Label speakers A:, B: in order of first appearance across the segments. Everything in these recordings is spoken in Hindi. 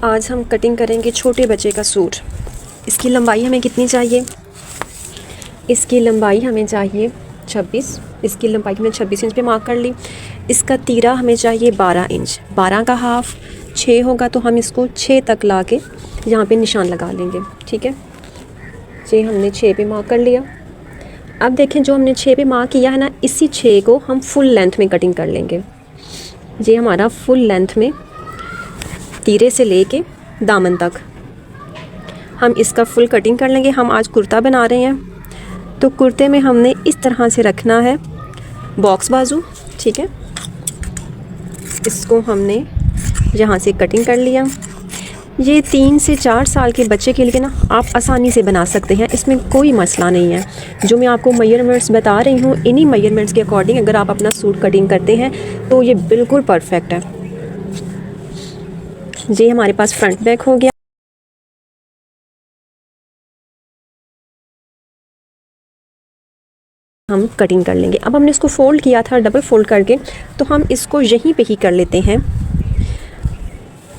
A: आज हम कटिंग करेंगे छोटे बच्चे का सूट। इसकी लंबाई हमें कितनी चाहिए? इसकी लंबाई हमें चाहिए 26। इसकी लंबाई हमने 26 इंच पे मार्क कर ली। इसका तीरा हमें चाहिए 12 इंच। 12 का हाफ 6 होगा, तो हम इसको 6 तक ला के यहाँ पर निशान लगा लेंगे। ठीक है, ये हमने 6 पे मार्क कर लिया। अब देखें, जो हमने 6 पे मार्क किया है ना, इसी 6 को हम फुल लेंथ में कटिंग कर लेंगे। ये हमारा फुल लेंथ में तीरे से लेके दामन तक हम इसका फुल कटिंग कर लेंगे। हम आज कुर्ता बना रहे हैं, तो कुर्ते में हमने इस तरह से रखना है बॉक्स बाजू। ठीक है, इसको हमने यहाँ से कटिंग कर लिया। ये 3 से 4 साल के बच्चे के लिए ना आप आसानी से बना सकते हैं, इसमें कोई मसला नहीं है। जो मैं आपको मेजरमेंट्स बता रही हूँ, इन्हीं मेजरमेंट्स के अकॉर्डिंग अगर आप अपना सूट कटिंग करते हैं तो ये बिल्कुल परफेक्ट है। ये हमारे पास फ्रंट बैक हो गया। हम कटिंग कर लेंगे। अब हमने इसको फ़ोल्ड किया था डबल फ़ोल्ड करके, तो हम इसको यहीं पे ही कर लेते हैं।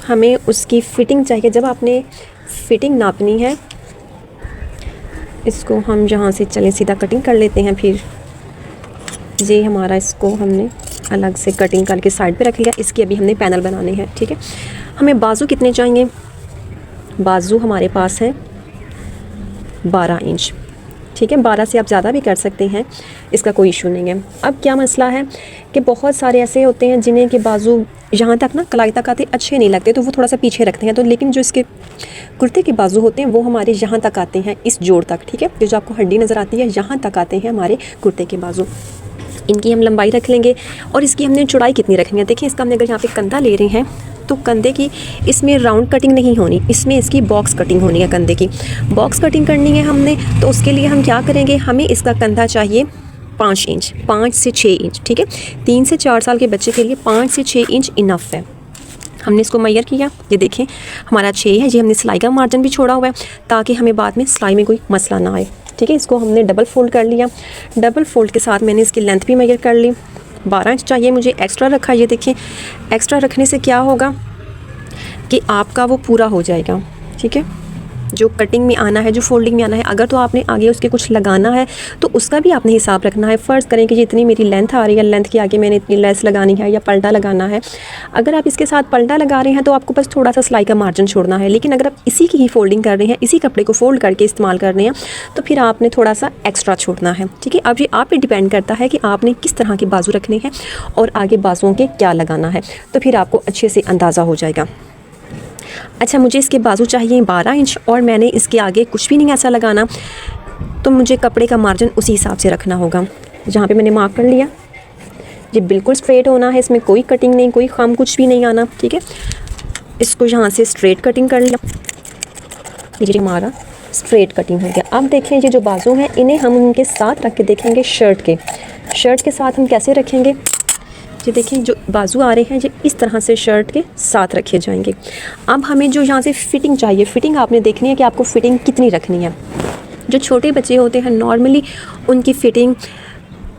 A: हमें उसकी फ़िटिंग चाहिए। जब आपने फ़िटिंग नापनी है, इसको हम जहाँ से चलें सीधा कटिंग कर लेते हैं। फिर ये हमारा, इसको हमने अलग से कटिंग करके साइड पे रख लिया। इसकी अभी हमने पैनल बनाने हैं। ठीक है, हमें बाजू कितने चाहिए? बाजू हमारे पास है 12 इंच। ठीक है, 12 से आप ज़्यादा भी कर सकते हैं, इसका कोई इशू नहीं है। अब क्या मसला है कि बहुत सारे ऐसे होते हैं जिन्हें के बाजू यहाँ तक ना कलाई तक आते अच्छे नहीं लगते, तो वो थोड़ा सा पीछे रखते हैं। तो लेकिन जो इसके कुर्ते के बाजू होते हैं वो हमारे यहाँ तक आते हैं, इस जोड़ तक। ठीक है, जो आपको हड्डी नज़र आती है यहाँ तक आते हैं हमारे कुर्ते के बाजू। इनकी हम लंबाई रख लेंगे और इसकी हमने चौड़ाई कितनी रखेंगे। देखिए, इसका हमने अगर यहाँ पे कंधा ले रहे हैं तो कंधे की इसमें राउंड कटिंग नहीं होनी, इसमें इसकी बॉक्स कटिंग होनी है। कंधे की बॉक्स कटिंग करनी है हमने, तो उसके लिए हम क्या करेंगे, हमें इसका कंधा चाहिए 5 इंच, 5 से 6 इंच। ठीक है, 3 से 4 साल के बच्चे के लिए 5 से 6 इंच इनफ है। हमने इसको मेजर किया, ये देखें हमारा 6 है। ये हमने सिलाई का मार्जिन भी छोड़ा हुआ है ताकि हमें बाद में सिलाई में कोई मसला ना आए। ठीक है, इसको हमने डबल फोल्ड कर लिया। डबल फोल्ड के साथ मैंने इसकी लेंथ भी मेजर कर ली। 12 इंच चाहिए मुझे, एक्स्ट्रा रखा। ये देखिए, एक्स्ट्रा रखने से क्या होगा कि आपका वो पूरा हो जाएगा। ठीक है, जो कटिंग में आना है, जो फोल्डिंग में आना है, अगर तो आपने आगे उसके कुछ लगाना है तो उसका भी आपने हिसाब रखना है। फ़र्ज़ करें कि जितनी मेरी लेंथ आ रही है, लेंथ के आगे मैंने इतनी लेस लगानी है या पल्टा लगाना है। अगर आप इसके साथ पल्टा लगा रहे हैं तो आपको बस थोड़ा सा सिलाई का मार्जिन छोड़ना है। लेकिन अगर आप इसी की ही फोल्डिंग कर रहे हैं, इसी कपड़े को फोल्ड करके इस्तेमाल कर रहे हैं, तो फिर आपने थोड़ा सा एक्स्ट्रा छोड़ना है। ठीक है, अब ये आप पे डिपेंड करता है कि आपने किस तरह के बाजू रखने हैं और आगे बाजुओं के क्या लगाना है, तो फिर आपको अच्छे से अंदाज़ा हो जाएगा। अच्छा, मुझे इसके बाजू चाहिए 12 इंच और मैंने इसके आगे कुछ भी नहीं ऐसा लगाना, तो मुझे कपड़े का मार्जिन उसी हिसाब से रखना होगा। जहाँ पे मैंने मार्क कर लिया, ये बिल्कुल स्ट्रेट होना है, इसमें कोई कटिंग नहीं, कोई खाम कुछ भी नहीं आना। ठीक है, इसको यहाँ से स्ट्रेट कटिंग कर लिया। ये हमारा स्ट्रेट कटिंग हो गया। अब देखें, ये जो बाजू हैं इन्हें हम उनके साथ रख के देखेंगे शर्ट के साथ हम कैसे रखेंगे। ये देखें, जो बाजू आ रहे हैं ये इस तरह से शर्ट के साथ रखे जाएंगे। अब हमें जो यहाँ से फ़िटिंग चाहिए, फ़िटिंग आपने देखनी है कि आपको फ़िटिंग कितनी रखनी है। जो छोटे बच्चे होते हैं नॉर्मली उनकी फ़िटिंग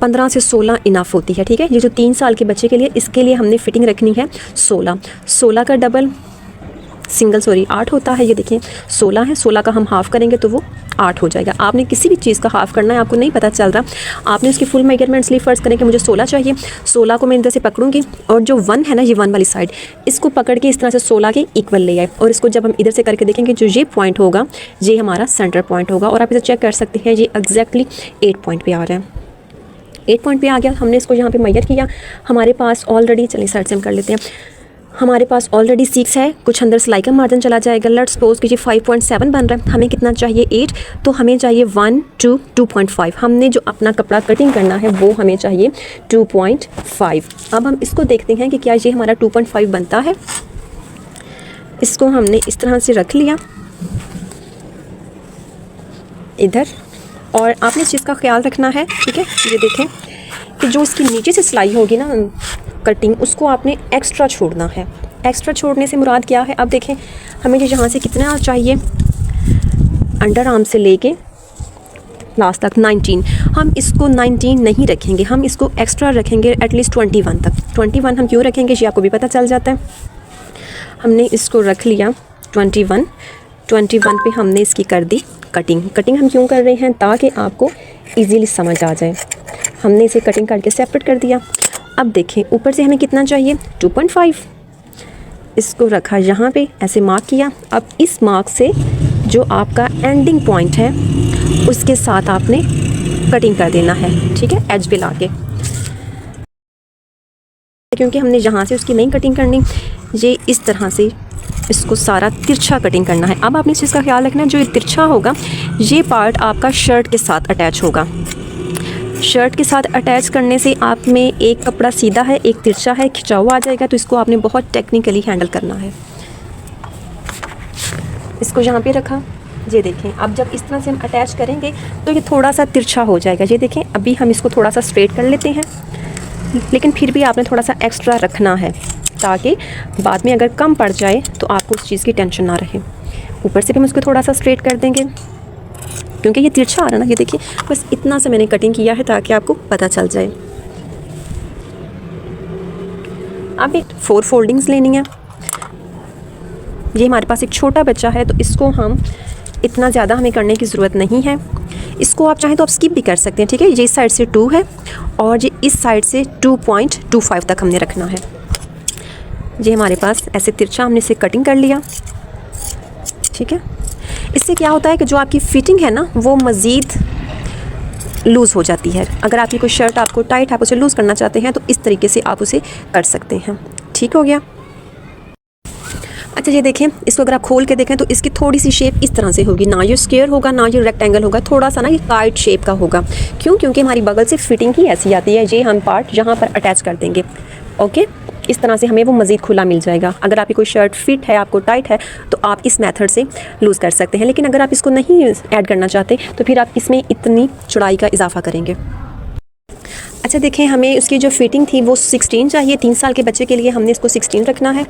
A: 15 से 16 इनफ होती है। ठीक है, ये जो 3 साल के बच्चे के लिए, इसके लिए हमने फ़िटिंग रखनी है 16 का डबल सिंगल 8 होता है। ये देखिए 16 है, 16 का हम हाफ़ करेंगे तो वो 8 हो जाएगा। आपने किसी भी चीज़ का हाफ़ करना है, आपको नहीं पता चल रहा, आपने उसकी फुल मेजरमेंट्स ली। फ़र्ज़ करें कि मुझे 16 चाहिए, 16 को मैं इधर से पकड़ूंगी और जो 1 है ना, ये 1 वाली साइड, इसको पकड़ के इस तरह से 16 के इक्वल ले आए। और इसको जब हम इधर से करके देखेंगे, जो ये पॉइंट होगा ये हमारा सेंटर पॉइंट होगा। और आप इसे चेक कर सकते हैं, ये एग्जैक्टली 8 पॉइंट पर आ रहा है। 8 पॉइंट पर आ गया। हमने इसको यहाँ पर मेजर किया। हमारे पास ऑलरेडी, चलिए साइड से हम कर लेते हैं, हमारे पास ऑलरेडी 6 है, कुछ अंदर सिलाई का मार्जिन चला जाएगा। लेट्स सपोज कि ये 5.7 बन रहा है, हमें कितना चाहिए 8, तो हमें चाहिए 1 2 2.5। हमने जो अपना कपड़ा कटिंग करना है वो हमें चाहिए 2.5। अब हम इसको देखते हैं कि क्या ये हमारा 2.5 बनता है। इसको हमने इस तरह से रख लिया इधर, और आपने इस चीज़ का ख्याल रखना है। ठीक है, ये देखें कि जो इसकी नीचे से सिलाई होगी ना कटिंग, उसको आपने एक्स्ट्रा छोड़ना है। एक्स्ट्रा छोड़ने से मुराद क्या है, अब देखें हमें जो यहाँ से कितना चाहिए, अंडर आर्म से लेके लास्ट तक 19, हम इसको 19 नहीं रखेंगे, हम इसको एक्स्ट्रा रखेंगे एटलीस्ट 21 तक। 21 हम क्यों रखेंगे ये आपको भी पता चल जाता है। हमने इसको रख लिया 21 21 पे हमने इसकी कर दी कटिंग। कटिंग हम क्यों कर रहे हैं, ताकि आपको इजीली समझ आ जाए। हमने इसे कटिंग करके सेपरेट कर दिया। अब देखें ऊपर से हमें कितना चाहिए, 2.5। इसको रखा यहाँ पे, ऐसे मार्क किया। अब इस मार्क से जो आपका एंडिंग पॉइंट है उसके साथ आपने कटिंग कर देना है, ठीक है, एज पे लाके। क्योंकि हमने यहाँ से उसकी नहीं कटिंग करनी, ये इस तरह से इसको सारा तिरछा कटिंग करना है। अब आपने इस चीज़ का ख्याल रखना है, जो ये तिरछा होगा ये पार्ट आपका शर्ट के साथ अटैच होगा। शर्ट के साथ अटैच करने से आप में एक कपड़ा सीधा है, एक तिरछा है, खिंचा हुआ आ जाएगा। तो इसको आपने बहुत टेक्निकली हैंडल करना है। इसको यहाँ पे रखा, ये देखें। अब जब इस तरह से हम अटैच करेंगे तो ये थोड़ा सा तिरछा हो जाएगा। ये देखें, अभी हम इसको थोड़ा सा स्ट्रेट कर लेते हैं, लेकिन फिर भी आपने थोड़ा सा एक्स्ट्रा रखना है, ताकि बाद में अगर कम पड़ जाए तो आपको उस चीज़ की टेंशन ना रहे। ऊपर से भी हम उसको थोड़ा सा स्ट्रेट कर देंगे, क्योंकि ये तिरछा आ रहा है ना। ये देखिए, बस इतना सा मैंने कटिंग किया है ताकि आपको पता चल जाए। अब एक 4 फोल्डिंग्स लेनी है। ये हमारे पास एक छोटा बच्चा है तो इसको हम इतना ज़्यादा हमें करने की ज़रूरत नहीं है। इसको आप चाहें तो आप स्किप भी कर सकते हैं, ठीक है। ये इस साइड से 2 है और ये इस साइड से 2.25 तक हमने रखना है। ये हमारे पास ऐसे तिरछा हमने इसे कटिंग कर लिया, ठीक है। इससे क्या होता है कि जो आपकी फिटिंग है ना वो मज़ीद लूज़ हो जाती है। अगर आपकी कोई शर्ट आपको टाइट है, आप उसे लूज़ करना चाहते हैं तो इस तरीके से आप उसे कर सकते हैं। ठीक हो गया। अच्छा, ये देखें, इसको अगर आप खोल के देखें तो इसकी थोड़ी सी शेप इस तरह से होगी, ना ये स्क्वायर होगा ना ये रेक्टेंगल होगा, थोड़ा सा ना ये काइट शेप का होगा। क्यों? क्योंकि हमारी बगल से फिटिंग ही ऐसी आती है। ये हम पार्ट यहाँ पर अटैच कर देंगे, ओके। इस तरह से हमें वो मज़ीद खुला मिल जाएगा। अगर आपकी कोई शर्ट फिट है, आपको टाइट है, तो आप इस मेथड से लूज़ कर सकते हैं। लेकिन अगर आप इसको नहीं ऐड करना चाहते तो फिर आप इसमें इतनी चौड़ाई का इजाफा करेंगे। अच्छा देखें, हमें उसकी जो फिटिंग थी वो 16 चाहिए। 3 साल के बच्चे के लिए हमने इसको 16 रखना है।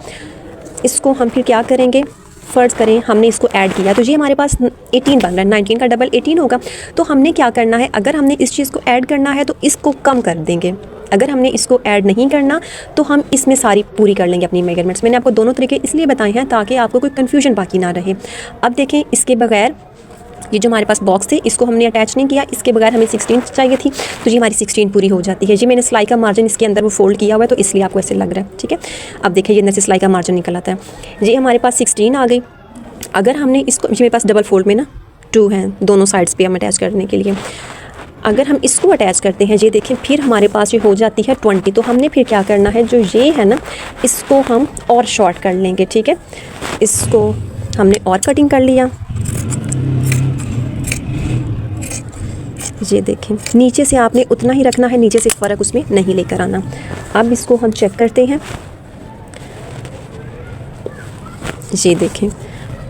A: इसको हम फिर क्या करेंगे, फ़र्ज़ करें हमने इसको ऐड किया तो ये हमारे पास 18 बन रहा है। 19 का डबल 18 होगा। तो हमने क्या करना है, अगर हमने इस चीज़ को ऐड करना है तो इसको कम कर देंगे। अगर हमने इसको ऐड नहीं करना तो हम इसमें सारी पूरी कर लेंगे अपनी मेजरमेंट्स। मैंने आपको दोनों तरीके इसलिए बताए हैं ताकि आपको कोई कन्फ्यूजन बाकी ना रहे। अब देखें, इसके बगैर ये जो हमारे पास बॉक्स थे इसको हमने अटैच नहीं किया। इसके बगैर हमें 16 चाहिए थी, तो ये हमारी 16 पूरी हो जाती है। जी, मैंने सिलाई का मार्जिन इसके अंदर वो फोल्ड किया हुआ है तो इसलिए आपको ऐसे लग रहा है, ठीक है। अब देखिए, ये अंदर से सिलाई का मार्जिन निकल आता है। ये हमारे पास 16 आ गई। अगर हमने इसको, ये मेरे पास डबल फोल्ड में ना 2 हैं दोनों साइड्स पे हम अटैच करने के लिए। अगर हम इसको अटैच करते हैं, ये देखें, फिर हमारे पास ये हो जाती है 20। तो हमने फिर क्या करना है, जो ये है ना इसको हम और शॉर्ट कर लेंगे, ठीक है। इसको हमने और कटिंग कर लिया। ये देखें, नीचे से आपने उतना ही रखना है, नीचे से फ़र्क उसमें नहीं लेकर आना। अब इसको हम चेक करते हैं। ये देखें,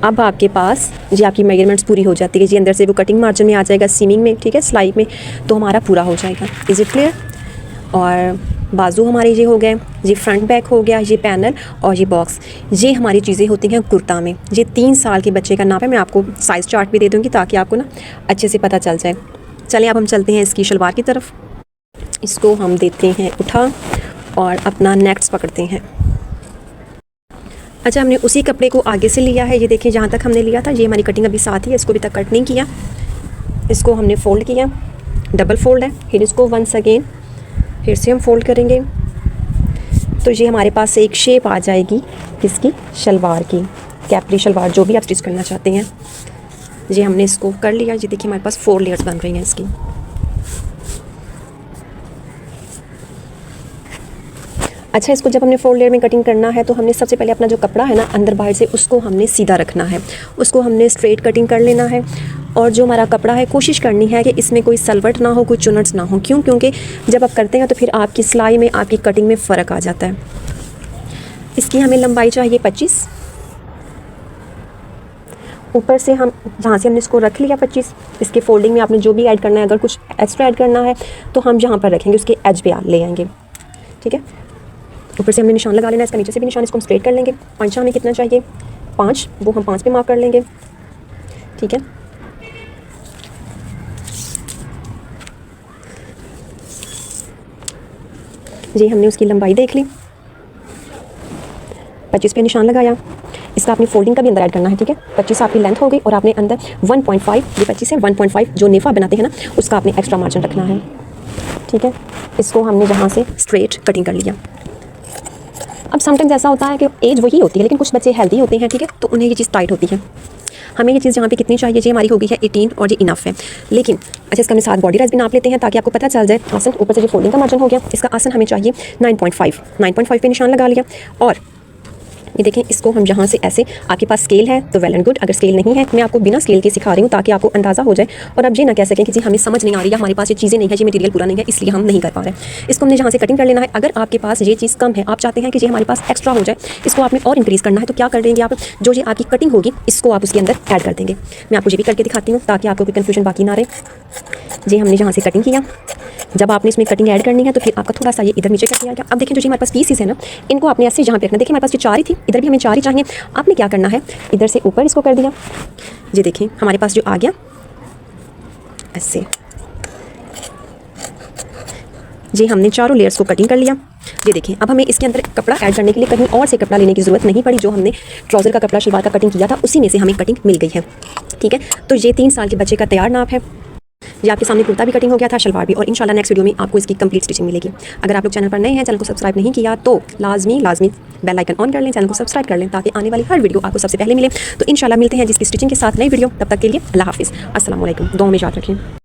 A: अब आपके पास ये आपकी मेजरमेंट्स पूरी हो जाती है। जी, अंदर से वो कटिंग मार्जिन में आ जाएगा, सीमिंग में, ठीक है, सिलाई में, तो हमारा पूरा हो जाएगा। Is it clear? और बाजू हमारे ये हो गए, ये फ्रंट बैक हो गया, ये पैनल और ये बॉक्स। ये हमारी चीज़ें होती हैं कुर्ता में। ये 3 साल के बच्चे का नाप है। मैं आपको साइज़ चार्ट भी दे दूँगी ताकि आपको ना अच्छे से पता चल जाए। चलिए अब हम चलते हैं इसकी शलवार की तरफ। इसको हम देते हैं उठा और अपना नेक्स्ट पकड़ते हैं। अच्छा, हमने उसी कपड़े को आगे से लिया है। ये देखिए, जहाँ तक हमने लिया था ये हमारी कटिंग अभी साथ ही है। इसको अभी तक कट नहीं किया। इसको हमने फ़ोल्ड किया, डबल फोल्ड है। फिर इसको वंस अगेन फिर से हम फोल्ड करेंगे तो ये हमारे पास एक शेप आ जाएगी इसकी शलवार की, कैपरी शलवार, जो भी आप स्टिच करना चाहते हैं। ये हमने इसको कर लिया। ये देखिए, हमारे पास 4 लेयर्स बन रही हैं इसकी। अच्छा, इसको जब हमने 4 लेयर में कटिंग करना है तो हमने सबसे पहले अपना जो कपड़ा है ना अंदर बाहर से, उसको हमने सीधा रखना है। उसको हमने स्ट्रेट कटिंग कर लेना है। और जो हमारा कपड़ा है कोशिश करनी है कि इसमें कोई सलवट ना हो, कोई चुनट्स ना हो। क्यों? क्योंकि जब आप करते हैं तो फिर आपकी सिलाई में, आपकी कटिंग में फ़र्क आ जाता है। इसकी हमें लंबाई चाहिए 25। ऊपर से हम जहाँ से हमने इसको रख लिया 25, इसके फोल्डिंग में आपने जो भी ऐड करना है, अगर कुछ एक्स्ट्रा ऐड करना है तो हम जहाँ पर रखेंगे उसके एज पे ले आएंगे, ठीक है। ऊपर से हमने निशान लगा लेना है, इसका नीचे से भी निशान, इसको हम स्ट्रेट कर लेंगे। पंचा हमें कितना चाहिए, 5, वो हम 5 पे मार्क कर लेंगे, ठीक है। जी, हमने उसकी लंबाई देख ली, 25 पे निशान लगाया। इसका आपने फोल्डिंग का भी अंदर ऐड करना है, ठीक है। 25 आपकी लेंथ हो गई और आपने अंदर 1.5, ये 25 है, 1.5 जो नेफा बनाते हैं ना उसका आपने एक्स्ट्रा मार्जिन रखना है, ठीक है। इसको हमने जहाँ से स्ट्रेट कटिंग कर लिया। अब समटाइम्स ऐसा होता है कि एज वही होती है लेकिन कुछ बच्चे हेल्दी होते हैं, ठीक है, तो उन्हें ये चीज़ टाइट होती है। हमें ये चीज़ जहाँ पे कितनी चाहिए, ये हमारी हो गई है 18 और ये इनफ है। लेकिन अच्छा इसका हम साथ बॉडी राइज भी नाप लेते हैं ताकि आपको पता चल जाए। आसन ऊपर से जो फोल्डिंग का मार्जिन हो गया, इसका आसन हमें चाहिए 9.5 पे निशान लगा लिया। और ये देखें, इसको हम यहाँ से ऐसे, आपके पास स्केल है तो वेल एंड गुड, अगर स्केल नहीं है मैं आपको बिना स्केल के सिखा रही हूँ ताकि आपको अंदाज़ा हो जाए और आप ये ना कह सकें कि जी हमें समझ नहीं आ रही है, हमारे पास ये चीज़ें नहीं है, ये मटेरियल पूरा नहीं है इसलिए हम नहीं कर पा रहे। इसको हमने जहाँ से कटिंग कर लेना है। अगर आपके पास ये चीज़ कम है, आप चाहते हैं कि जी हमारे पास एक्स्ट्रा हो जाए, इसको आपने और इंक्रीज़ करना है, तो क्या कर देंगे आप, जो ये आपकी कटिंग होगी इसको आप उसके अंदर ऐड कर देंगे। मैं आपको ये भी करके दिखाती हूँ ताकि आपको कोई कन्फ्यूजन बाकी ना रहे। जी हमने जहाँ से कटिंग किया, जब आपने इसमें कटिंग ऐड करनी है तो फिर आपका थोड़ा सा ये इधर नीचे कर दिया गया। अब देखें जो जी हमारे पास पीसेस है ना, इनको आपने ऐसे यहाँ पे रखना। देखिए हमारे पास जो 4 ही थी, इधर भी हमें 4 ही चाहिए। आपने क्या करना है, इधर से ऊपर इसको कर दिया, ये देखें हमारे पास जो आ गया ऐसे। जी हमने चारों लेयर्स को कटिंग कर लिया। ये देखें अब हमें इसके अंदर कपड़ा ऐड करने के लिए कहीं और से कपड़ा लेने की ज़रूरत नहीं पड़ी। जो हमने ट्राउज़र का कपड़ा, शलवार का कटिंग किया था उसी में से हमें कटिंग मिल गई है, ठीक है। तो ये 3 साल के बच्चे का तैयार नाप है। ये आपके सामने कुर्ता भी कटिंग हो गया था, शलवार भी, और इंशाल्लाह नेक्स्ट वीडियो में आपको इसकी कंप्लीट स्टिचिंग मिलेगी। अगर आप लोग चैनल पर नए हैं, चैनल को सब्सक्राइब नहीं किया तो लाजमी बेल आइकन ऑन कर लें, चैनल को सब्सक्राइब कर लें ताकि आने वाली हर वीडियो आपको सबसे पहले मिले। तो इंशाल्लाह मिलते हैं जिसकी स्टिचिंग के साथ नई वीडियो। तब तक के लिए अल्लाह हाफिज़, अस्सलाम वालेकुम। दुआ में याद रखें।